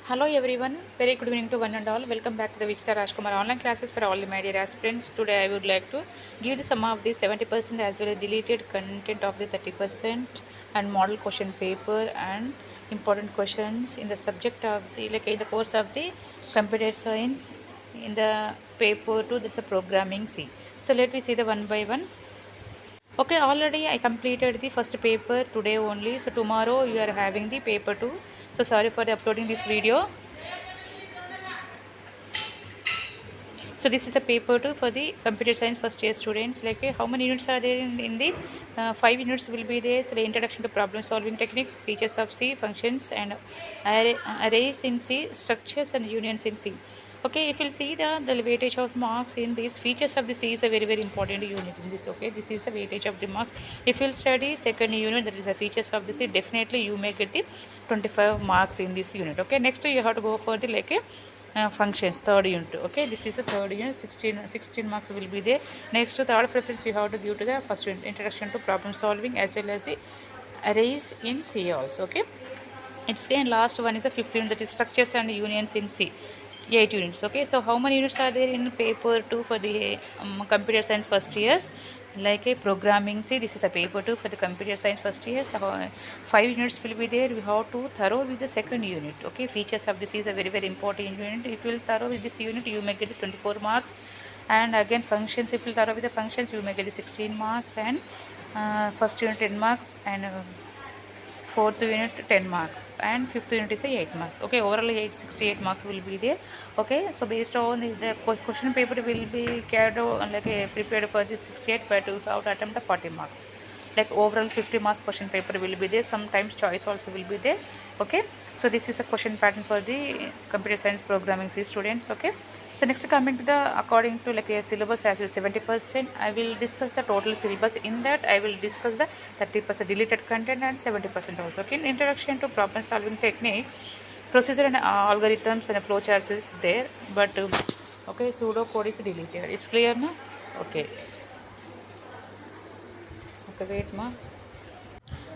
Hello everyone, very good evening to one and all. Welcome back to the Vichita Rajkumar online classes for all the my dear aspirants. Today I would like to give the sum of the 70% as well as deleted content of the 30% and model question paper and important questions in the subject of the in the course of the computer science in the paper 2, that's a programming C. So let me see the one by one. Okay, already I completed the first paper today only. So tomorrow you are having the paper 2. So sorry for the uploading this video. So this is the paper 2 for the computer science first year students. How many units are there in this? 5 units will be there. So the introduction to problem solving techniques, features of C, functions and arrays in C, structures and unions in C. Okay, if you'll see the weightage of marks in these features of the C is a very important unit in this. Okay, this is the weightage of the marks. If you'll study second unit, that is the features of the C, definitely you may get the 25 marks in this unit. Okay, next you have to go for the functions third unit. Okay, this is the third unit. 16 marks will be there. Next, third preference you have to give to the first unit, introduction to problem solving as well as the arrays in C also. Okay, it's again last one is the fifth unit, that is structures and unions in C. 8 units. Okay, so how many units are there in paper 2 for the computer science first years? Like a programming C, this is the paper 2 for the computer science first years. 5 units will be there. We have to thorough with the second unit. Okay, features of this is a very important unit. If you will thorough with this unit, you may get the 24 marks. And again functions, if you thorough with the functions, you may get the 16 marks. And first unit 10 marks and fourth unit 10 marks and fifth unit is a 8 marks. Okay, overall 68 marks will be there. Okay, so based on the question paper will be carried out prepared for the 68, but you have to attempt the 40 marks. Like overall 50 marks question paper will be there. Sometimes choice also will be there. Okay, so this is a question pattern for the computer science programming C students. Okay, so next coming to the according to a syllabus as is 70%, I will discuss the total syllabus. In that I will discuss the 30% deleted content and 70% also. Okay, introduction to problem solving techniques, procedure and algorithms and flowcharts is there, but okay, pseudo code is deleted. It's clear now? Okay. Okay, wait ma.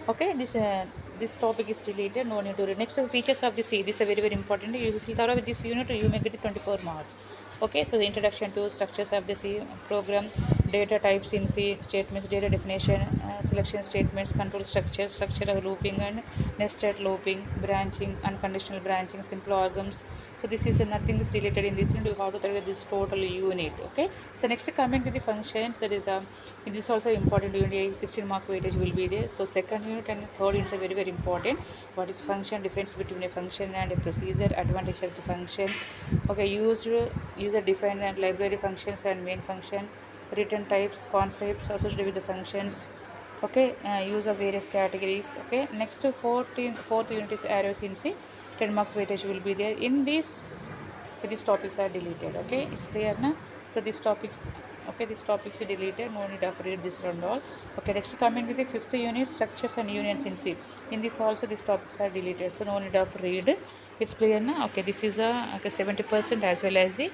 Okay, this topic is deleted, no need to read. Next, features of the C, this is very important. If you thorough with this unit, you may get 24 marks. Okay, so the introduction to structures of the C program, data types in C, statements, data definition, selection statements, control structures, structure of looping and nested looping, branching, unconditional branching, simple algorithms. So this is nothing is related in this unit. You have to thorough this total unit. Okay, so next coming to the functions, that is it is also important unit. 16 marks weightage will be there. So second unit and third unit are very important. What is function, difference between a function and a procedure, advantage of the function. Okay, user defined and library functions and main function, return types, concepts associated with the functions. Okay, use of various categories. Okay, next fourth unit is arrows in C. 10 marks weightage will be there. In this, so these topics are deleted. Okay, it's clear now. So these topics, okay, these topics are deleted, no need of read this and all. Okay, next coming to the fifth unit, structures and unions in C. In this also these topics are deleted, so no need of read. It's clear now. Okay, this is a 70% as well as the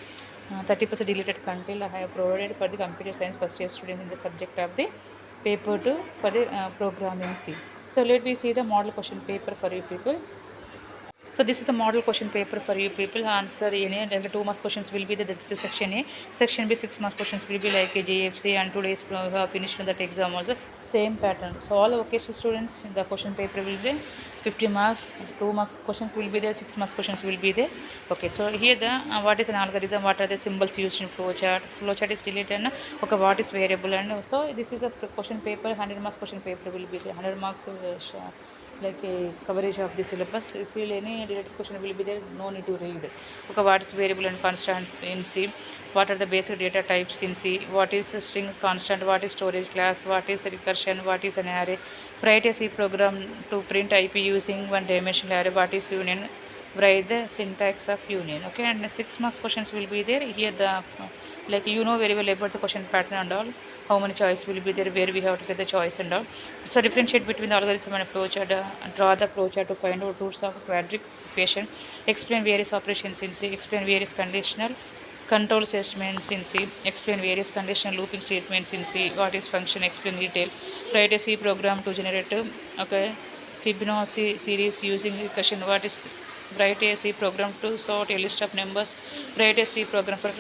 30% deleted content I have provided for the computer science first year student in the subject of the paper 2 for the programming C. So let me see the model question paper for you people. So this is a model question paper for you people. Answer any like the 2 marks questions will be that's the section A. Section B 6 marks questions will be like a JFC, and today's we have finished that exam also same pattern. So all the vocational students, the question paper will be 50 marks, 2 marks questions will be there, 6 marks questions will be there. Okay, so here the what is an algorithm, what are the symbols used in flowchart. Flowchart is deleted and okay, what is variable, and so this is a question paper. 100 marks question paper will be there. 100 marks like a coverage of the syllabus. If you feel any related question will be there, no need to read. Okay, what is variable and constant in C? What are the basic data types in C? What is a string constant? What is storage class? What is recursion? What is an array? Write a C program to print IP using one dimensional array. What is union? Write the syntax of union. Okay, and 6 marks questions will be there. Here the like you know very well about the question pattern and all, how many choice will be there, where we have to get the choice and all. So differentiate between the algorithm and a flowchart. Draw the flowchart to find out roots of quadratic equation. Explain various operations in C. Explain various conditional control statements in C. Explain various conditional looping statements in C. What is function? Explain detail. Write a C program to generate okay Fibonacci series using recursion. What is Write a C program to sort a list of numbers. Write a C program for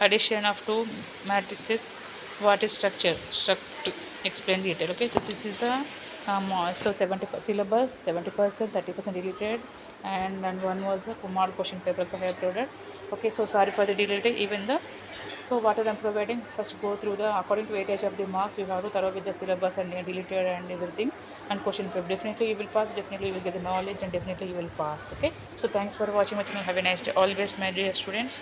addition of two matrices. What is structure? Struct explain detail. Okay, so this is the so 70 syllabus, 70%, 30% deleted, and one was a model question papers I have uploaded. Okay, so sorry for the deleted. Even the so what I'm providing, first go through the according to weightage of the marks, you have to thorough with the syllabus and deleted and everything and question paper. Definitely you will pass, definitely you will get the knowledge and definitely you will pass. Okay, so thanks for watching my channel. Have a nice day. All the best my dear students.